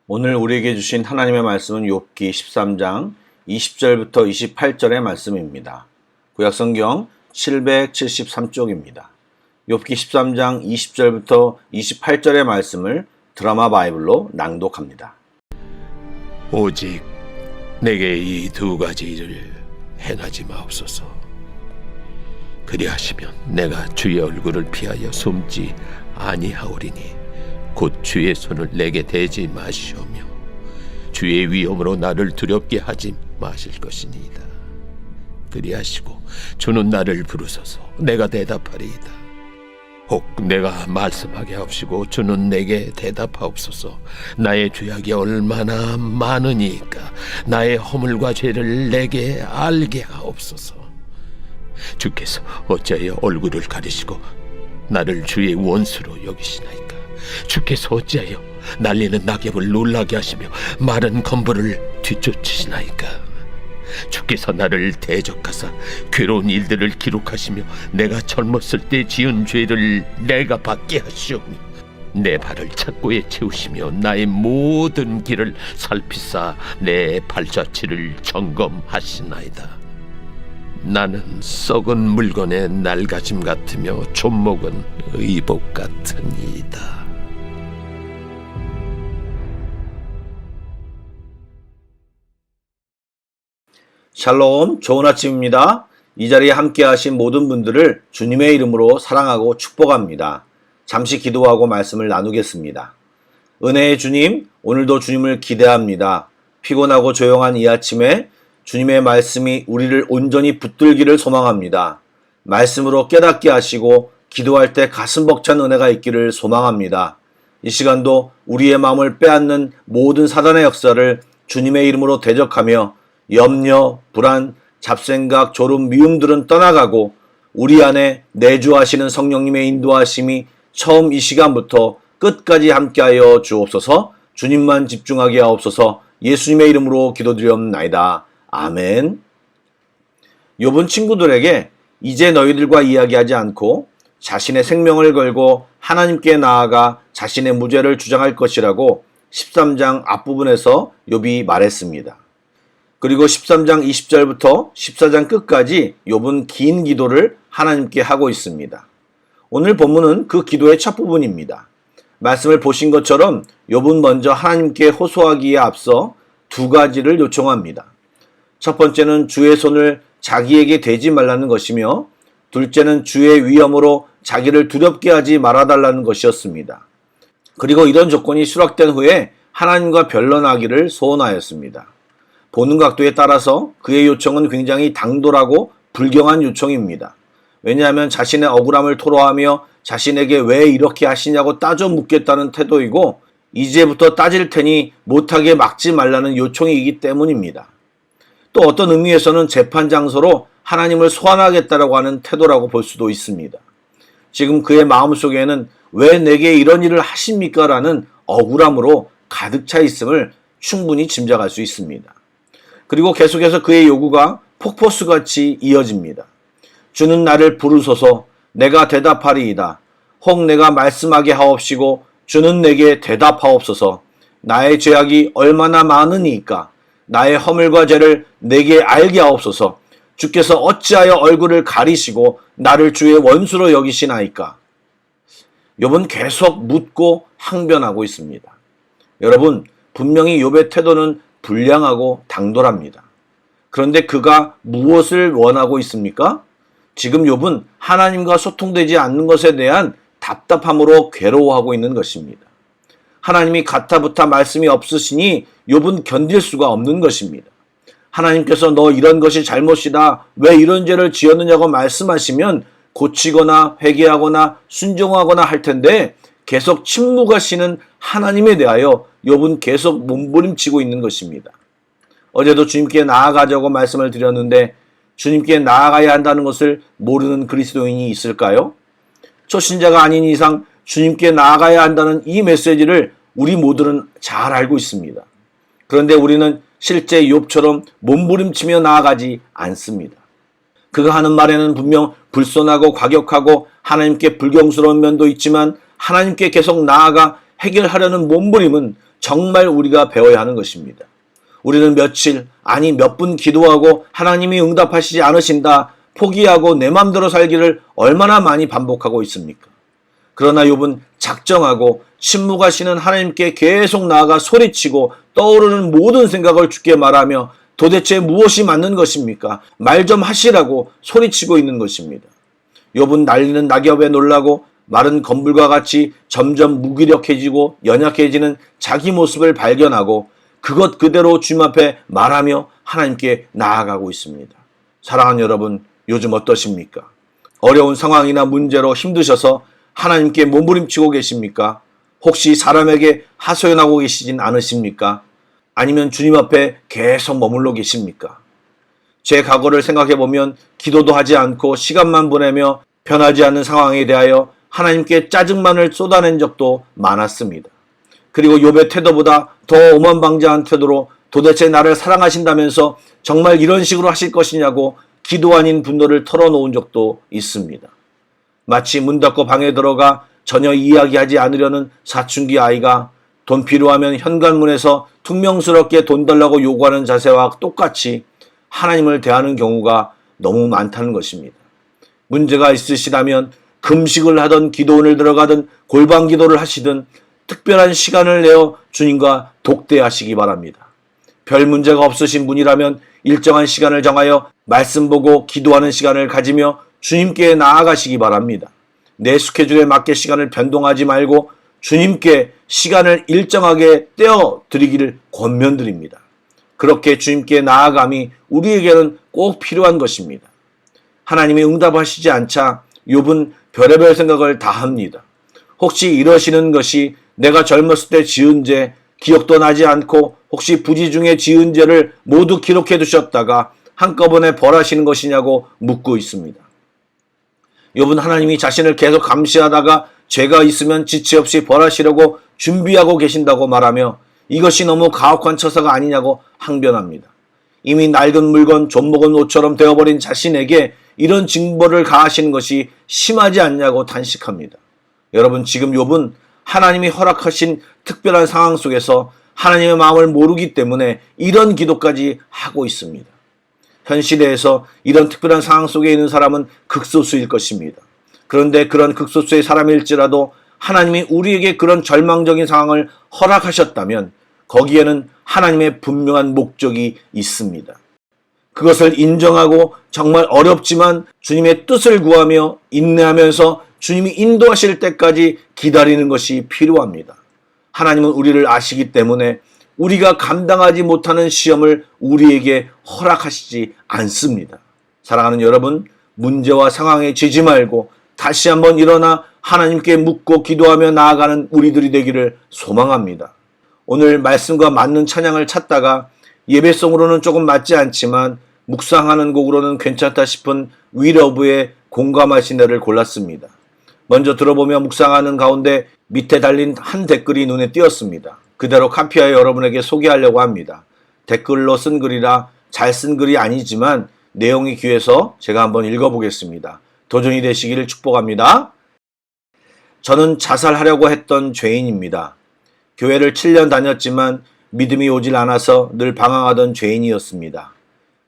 오늘 우리에게 주신 하나님의 말씀은 욥기 13장 20절부터 28절의 말씀입니다. 구약성경 773쪽입니다. 욥기 13장 20절부터 28절의 말씀을 드라마 바이블로 낭독합니다. 오직 내게 이 두 가지 일을 행하지 마옵소서. 그리하시면 내가 주의 얼굴을 피하여 숨지 아니하오리니 곧 주의 손을 내게 대지 마시오며 주의 위엄으로 나를 두렵게 하지 마실 것이니이다. 그리하시고 주는 나를 부르소서. 내가 대답하리이다. 혹 내가 말씀하게 하옵시고 주는 내게 대답하옵소서. 나의 죄악이 얼마나 많으니까 나의 허물과 죄를 내게 알게 하옵소서. 주께서 어찌하여 얼굴을 가리시고 나를 주의 원수로 여기시나이까. 주께서 어찌하여 날리는 낙엽을 놀라게 하시며 마른 건물을 뒤쫓으시나이까. 주께서 나를 대적하사 괴로운 일들을 기록하시며 내가 젊었을 때 지은 죄를 내가 받게 하시오며 내 발을 착고에 채우시며 나의 모든 길을 살피사 내 발자취를 점검하시나이다. 나는 썩은 물건의 낡아짐 같으며 존목은 의복 같으니이다. 샬롬, 좋은 아침입니다. 이 자리에 함께 하신 모든 분들을 주님의 이름으로 사랑하고 축복합니다. 잠시 기도하고 말씀을 나누겠습니다. 은혜의 주님, 오늘도 주님을 기대합니다. 피곤하고 조용한 이 아침에 주님의 말씀이 우리를 온전히 붙들기를 소망합니다. 말씀으로 깨닫게 하시고 기도할 때 가슴 벅찬 은혜가 있기를 소망합니다. 이 시간도 우리의 마음을 빼앗는 모든 사단의 역사를 주님의 이름으로 대적하며 염려, 불안, 잡생각, 졸음, 미움들은 떠나가고 우리 안에 내주하시는 성령님의 인도하심이 처음 이 시간부터 끝까지 함께하여 주옵소서. 주님만 집중하게 하옵소서. 예수님의 이름으로 기도드리옵나이다. 아멘. 욥은 친구들에게 이제 너희들과 이야기하지 않고 자신의 생명을 걸고 하나님께 나아가 자신의 무죄를 주장할 것이라고 13장 앞부분에서 욥이 말했습니다. 그리고 13장 20절부터 14장 끝까지 욥은 긴 기도를 하나님께 하고 있습니다. 오늘 본문은 그 기도의 첫 부분입니다. 말씀을 보신 것처럼 욥은 먼저 하나님께 호소하기에 앞서 두 가지를 요청합니다. 첫 번째는 주의 손을 자기에게 대지 말라는 것이며 둘째는 주의 위엄으로 자기를 두렵게 하지 말아달라는 것이었습니다. 그리고 이런 조건이 수락된 후에 하나님과 변론하기를 소원하였습니다. 보는 각도에 따라서 그의 요청은 굉장히 당돌하고 불경한 요청입니다. 왜냐하면 자신의 억울함을 토로하며 자신에게 왜 이렇게 하시냐고 따져 묻겠다는 태도이고 이제부터 따질 테니 못하게 막지 말라는 요청이기 때문입니다. 또 어떤 의미에서는 재판 장소로 하나님을 소환하겠다라고 하는 태도라고 볼 수도 있습니다. 지금 그의 마음속에는 왜 내게 이런 일을 하십니까? 라는 억울함으로 가득 차 있음을 충분히 짐작할 수 있습니다. 그리고 계속해서 그의 요구가 폭포수같이 이어집니다. 주는 나를 부르소서. 내가 대답하리이다. 혹 내가 말씀하게 하옵시고 주는 내게 대답하옵소서. 나의 죄악이 얼마나 많으니까 나의 허물과 죄를 내게 알게 하옵소서. 주께서 어찌하여 얼굴을 가리시고 나를 주의 원수로 여기시나이까. 욥은 계속 묻고 항변하고 있습니다. 여러분, 분명히 욥의 태도는 불량하고 당돌합니다. 그런데 그가 무엇을 원하고 있습니까? 지금 욥은 하나님과 소통되지 않는 것에 대한 답답함으로 괴로워하고 있는 것입니다. 하나님이 가타부타 말씀이 없으시니 욥은 견딜 수가 없는 것입니다. 하나님께서 너 이런 것이 잘못이다, 왜 이런 죄를 지었느냐고 말씀하시면 고치거나 회개하거나 순종하거나 할 텐데 계속 침묵하시는 하나님에 대하여 욥은 계속 몸부림치고 있는 것입니다. 어제도 주님께 나아가자고 말씀을 드렸는데 주님께 나아가야 한다는 것을 모르는 그리스도인이 있을까요? 초신자가 아닌 이상 주님께 나아가야 한다는 이 메시지를 우리 모두는 잘 알고 있습니다. 그런데 우리는 실제 욥처럼 몸부림치며 나아가지 않습니다. 그가 하는 말에는 분명 불손하고 과격하고 하나님께 불경스러운 면도 있지만 하나님께 계속 나아가 해결하려는 몸부림은 정말 우리가 배워야 하는 것입니다. 우리는 며칠, 아니 몇 분 기도하고 하나님이 응답하시지 않으신다, 포기하고 내 맘대로 살기를 얼마나 많이 반복하고 있습니까? 그러나 욥은 작정하고 침묵하시는 하나님께 계속 나아가 소리치고 떠오르는 모든 생각을 주께 말하며 도대체 무엇이 맞는 것입니까? 말 좀 하시라고 소리치고 있는 것입니다. 욥은 날리는 낙엽에 놀라고 마른 건불과 같이 점점 무기력해지고 연약해지는 자기 모습을 발견하고 그것 그대로 주님 앞에 말하며 하나님께 나아가고 있습니다. 사랑하는 여러분, 요즘 어떠십니까? 어려운 상황이나 문제로 힘드셔서 하나님께 몸부림치고 계십니까? 혹시 사람에게 하소연하고 계시진 않으십니까? 아니면 주님 앞에 계속 머물러 계십니까? 제 과거를 생각해보면 기도도 하지 않고 시간만 보내며 변하지 않는 상황에 대하여 하나님께 짜증만을 쏟아낸 적도 많았습니다. 그리고 욥의 태도보다 더 오만방자한 태도로 도대체 나를 사랑하신다면서 정말 이런 식으로 하실 것이냐고 기도 아닌 분노를 털어놓은 적도 있습니다. 마치 문 닫고 방에 들어가 전혀 이야기하지 않으려는 사춘기 아이가 돈 필요하면 현관문에서 퉁명스럽게 돈 달라고 요구하는 자세와 똑같이 하나님을 대하는 경우가 너무 많다는 것입니다. 문제가 있으시다면 금식을 하든 기도원을 들어가든 골방 기도를 하시든 특별한 시간을 내어 주님과 독대하시기 바랍니다. 별 문제가 없으신 분이라면 일정한 시간을 정하여 말씀 보고 기도하는 시간을 가지며 주님께 나아가시기 바랍니다. 내 스케줄에 맞게 시간을 변동하지 말고 주님께 시간을 일정하게 떼어 드리기를 권면드립니다. 그렇게 주님께 나아감이 우리에게는 꼭 필요한 것입니다. 하나님이 응답하시지 않자 욥은 별의별 생각을 다 합니다. 혹시 이러시는 것이 내가 젊었을 때 지은 죄, 기억도 나지 않고 혹시 부지 중에 지은 죄를 모두 기록해 두셨다가 한꺼번에 벌하시는 것이냐고 묻고 있습니다. 욥은 하나님이 자신을 계속 감시하다가 죄가 있으면 지체 없이 벌하시려고 준비하고 계신다고 말하며 이것이 너무 가혹한 처사가 아니냐고 항변합니다. 이미 낡은 물건, 좀먹은 옷처럼 되어버린 자신에게 이런 징벌을 가하시는 것이 심하지 않냐고 탄식합니다. 여러분, 지금 욥은 하나님이 허락하신 특별한 상황 속에서 하나님의 마음을 모르기 때문에 이런 기도까지 하고 있습니다. 현 시대에서 이런 특별한 상황 속에 있는 사람은 극소수일 것입니다. 그런데 그런 극소수의 사람일지라도 하나님이 우리에게 그런 절망적인 상황을 허락하셨다면 거기에는 하나님의 분명한 목적이 있습니다. 그것을 인정하고 정말 어렵지만 주님의 뜻을 구하며 인내하면서 주님이 인도하실 때까지 기다리는 것이 필요합니다. 하나님은 우리를 아시기 때문에 우리가 감당하지 못하는 시험을 우리에게 허락하시지 않습니다. 사랑하는 여러분, 문제와 상황에 지지 말고 다시 한번 일어나 하나님께 묻고 기도하며 나아가는 우리들이 되기를 소망합니다. 오늘 말씀과 맞는 찬양을 찾다가 예배송으로는 조금 맞지 않지만 묵상하는 곡으로는 괜찮다 싶은 위러브의 공감하신 애를 골랐습니다. 먼저 들어보며 묵상하는 가운데 밑에 달린 한 댓글이 눈에 띄었습니다. 그대로 카피하여 여러분에게 소개하려고 합니다. 댓글로 쓴 글이라 잘 쓴 글이 아니지만 내용이 귀해서 제가 한번 읽어보겠습니다. 도전이 되시기를 축복합니다. 저는 자살하려고 했던 죄인입니다. 교회를 7년 다녔지만 믿음이 오질 않아서 늘 방황하던 죄인이었습니다.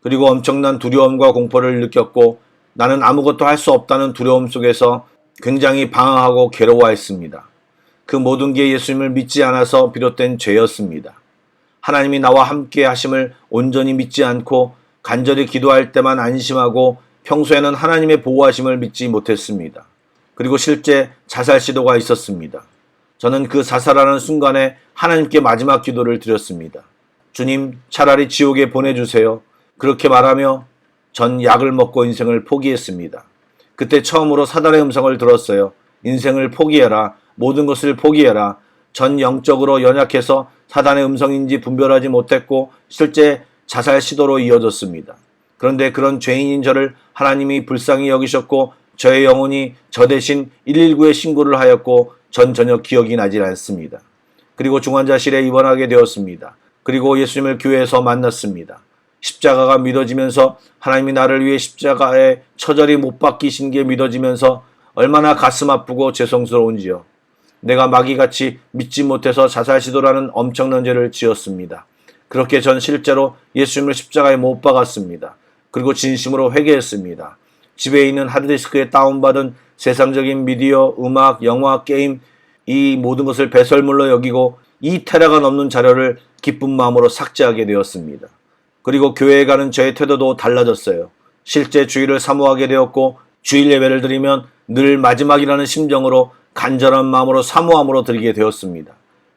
그리고 엄청난 두려움과 공포를 느꼈고 나는 아무것도 할 수 없다는 두려움 속에서 굉장히 방황하고 괴로워했습니다. 그 모든 게 예수님을 믿지 않아서 비롯된 죄였습니다. 하나님이 나와 함께 하심을 온전히 믿지 않고 간절히 기도할 때만 안심하고 평소에는 하나님의 보호하심을 믿지 못했습니다. 그리고 실제 자살 시도가 있었습니다. 저는 그 자살하는 순간에 하나님께 마지막 기도를 드렸습니다. 주님, 차라리 지옥에 보내주세요. 그렇게 말하며 전 약을 먹고 인생을 포기했습니다. 그때 처음으로 사단의 음성을 들었어요. 인생을 포기해라. 모든 것을 포기해라. 전 영적으로 연약해서 사단의 음성인지 분별하지 못했고 실제 자살 시도로 이어졌습니다. 그런데 그런 죄인인 저를 하나님이 불쌍히 여기셨고 저의 영혼이 저 대신 119에 신고를 하였고 전 전혀 기억이 나질 않습니다. 그리고 중환자실에 입원하게 되었습니다. 그리고 예수님을 교회에서 만났습니다. 십자가가 믿어지면서 하나님이 나를 위해 십자가에 처절히 못 박히신 게 믿어지면서 얼마나 가슴 아프고 죄송스러운지요. 내가 마귀같이 믿지 못해서 자살 시도라는 엄청난 죄를 지었습니다. 그렇게 전 실제로 예수님을 십자가에 못 박았습니다. 그리고 진심으로 회개했습니다. 집에 있는 하드디스크에 다운받은 세상적인 미디어, 음악, 영화, 게임 이 모든 것을 배설물로 여기고 2테라가 넘는 자료를 기쁜 마음으로 삭제하게 되었습니다. 그리고 교회에 가는 저의 태도도 달라졌어요. 실제 주일을 사모하게 되었고 주일 예배를 드리면 늘 마지막이라는 심정으로 간절한 마음으로 사모함으로 드리게 되었습니다.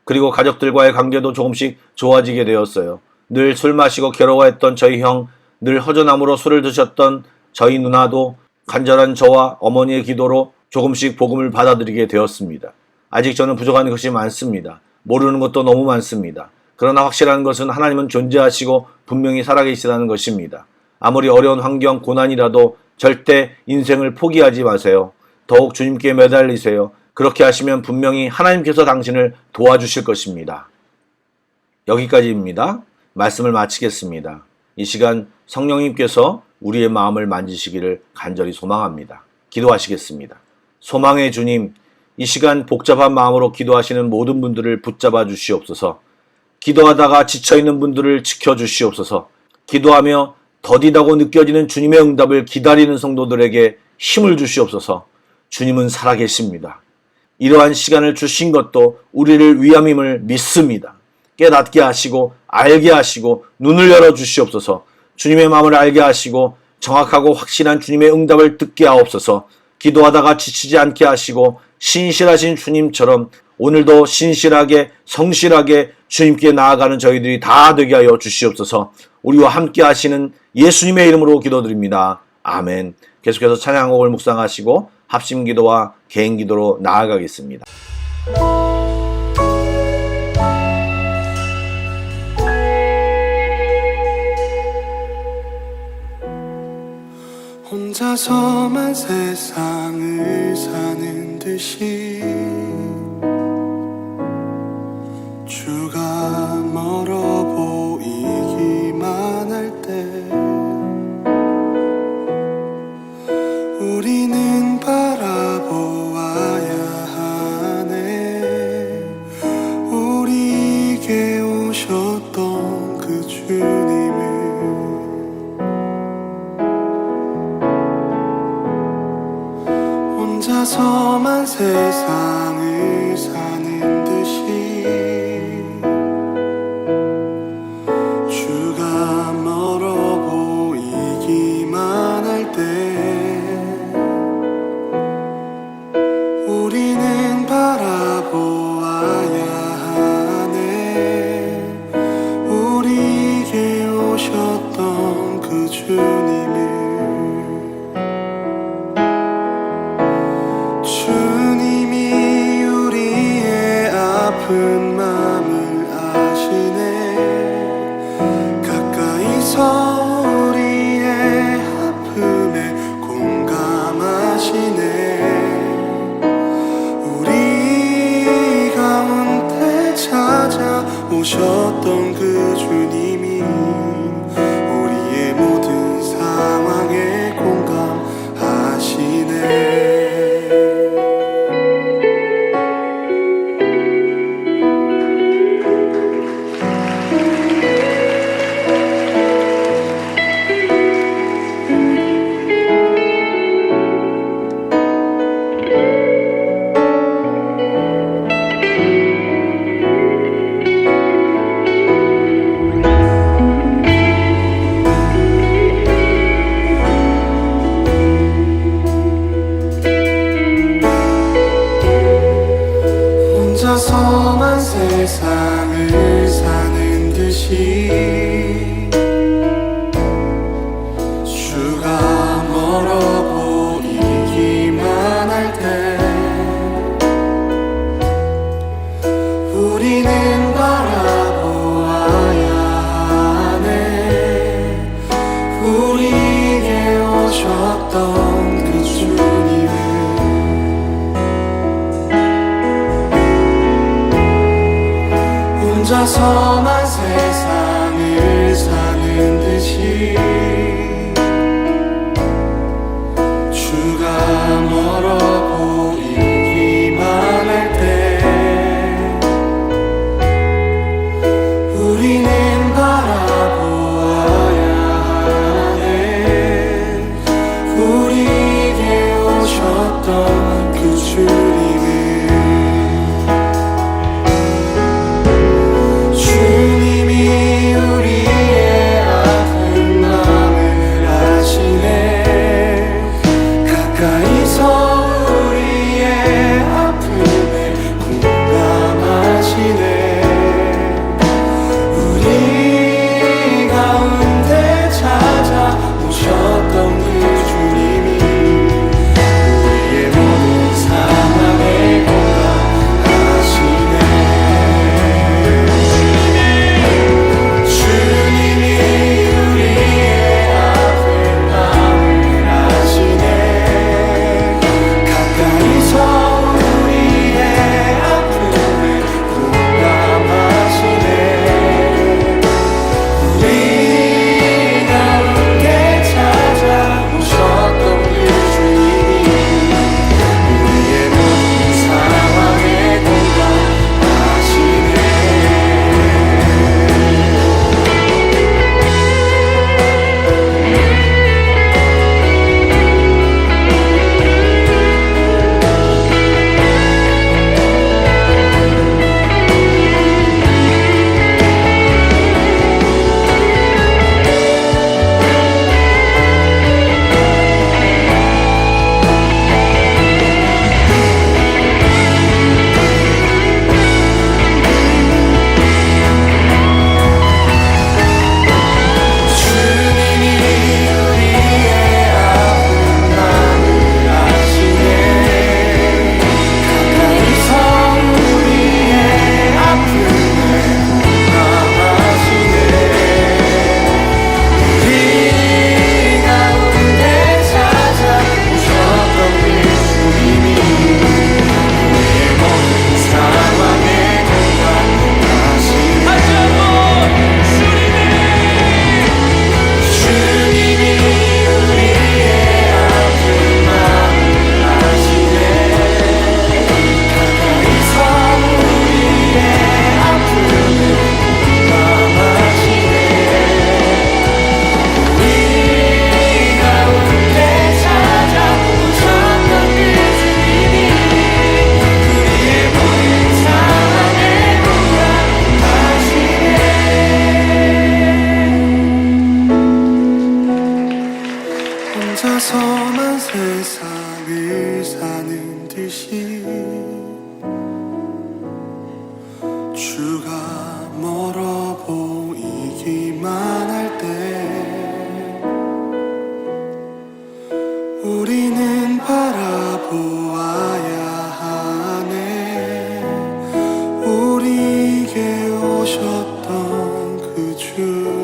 그리고 가족들과의 관계도 조금씩 좋아지게 되었어요. 늘 술 마시고 괴로워했던 저희 형, 늘 허전함으로 술을 드셨던 저희 누나도 간절한 저와 어머니의 기도로 조금씩 복음을 받아들이게 되었습니다. 아직 저는 부족한 것이 많습니다. 모르는 것도 너무 많습니다. 그러나 확실한 것은 하나님은 존재하시고 분명히 살아계시다는 것입니다. 아무리 어려운 환경, 고난이라도 절대 인생을 포기하지 마세요. 더욱 주님께 매달리세요. 그렇게 하시면 분명히 하나님께서 당신을 도와주실 것입니다. 여기까지입니다. 말씀을 마치겠습니다. 이 시간 성령님께서 우리의 마음을 만지시기를 간절히 소망합니다. 기도하시겠습니다. 소망의 주님, 이 시간 복잡한 마음으로 기도하시는 모든 분들을 붙잡아 주시옵소서. 기도하다가 지쳐있는 분들을 지켜주시옵소서. 기도하며 더디다고 느껴지는 주님의 응답을 기다리는 성도들에게 힘을 주시옵소서. 주님은 살아계십니다. 이러한 시간을 주신 것도 우리를 위함임을 믿습니다. 깨닫게 하시고 알게 하시고 눈을 열어 주시옵소서. 주님의 마음을 알게 하시고 정확하고 확실한 주님의 응답을 듣게 하옵소서. 기도하다가 지치지 않게 하시고 신실하신 주님처럼 오늘도 신실하게 성실하게 주님께 나아가는 저희들이 다 되게 하여 주시옵소서. 우리와 함께 하시는 예수님의 이름으로 기도드립니다. 아멘. 계속해서 찬양곡을 묵상하시고 합심기도와 개인기도로 나아가겠습니다. 혼자서만 세상을 사는 듯이 주가 멀어 보이기만 할 때 우리는 바라보아야 하네. 우리에게 오셨던 그 주님을 혼자서만 세상을 사는 듯이 주가 멀어 보이기만 할 때 우리는 바라보아야 하네. 우리에게 오셨던 그 주님을 주님이 우리의 아픈 마음을 아시네. 가까이서 우리의 아픔에 공감하시네. 우리 가운데 찾아오셨던 그 주님이 우리의 모든 상황에 공감하시네. 혼자서만 세상을 사는 듯이 주가 멀어 보이기만 할 때 우리는 바라보아야 하네. 우리에게 오셨던 그 주님을 주님이 우리의 아픈 마음을 아시네. 가까이서 우리의 아픔을 공감하시네. 우리 가운데 찾아오셨던 그 주님이 우리의 모든 상황에 공감하시네. 주님이 우리의 아픈 마음을 아시네. 가까이서 우리의 아픔을 공감하시네. 우리 가운데 찾아오셨던 그 주님이 우리의 모든 상황에 공감하시네. 주님이 우리의 아픈 마음을 아시네. 가까이서 우리의 아픔을 공감하시네. 우리 가운데 찾아오셨던 그 주님이 우리의 모든 상황에 공감하시네. 주님이 우리의 아픈 마음을 아시네. 가까이서 우리의 아픔을 공감하시네. 우리 가운데 찾아오셨던 그 주님이 우리의 모든 상황에 공감하시네. 혼자서만 세상을 사는 듯이 주가 멀어 보이기만 할 때 우리는 바라보아야 하네. 우리에게 오셨던 그 주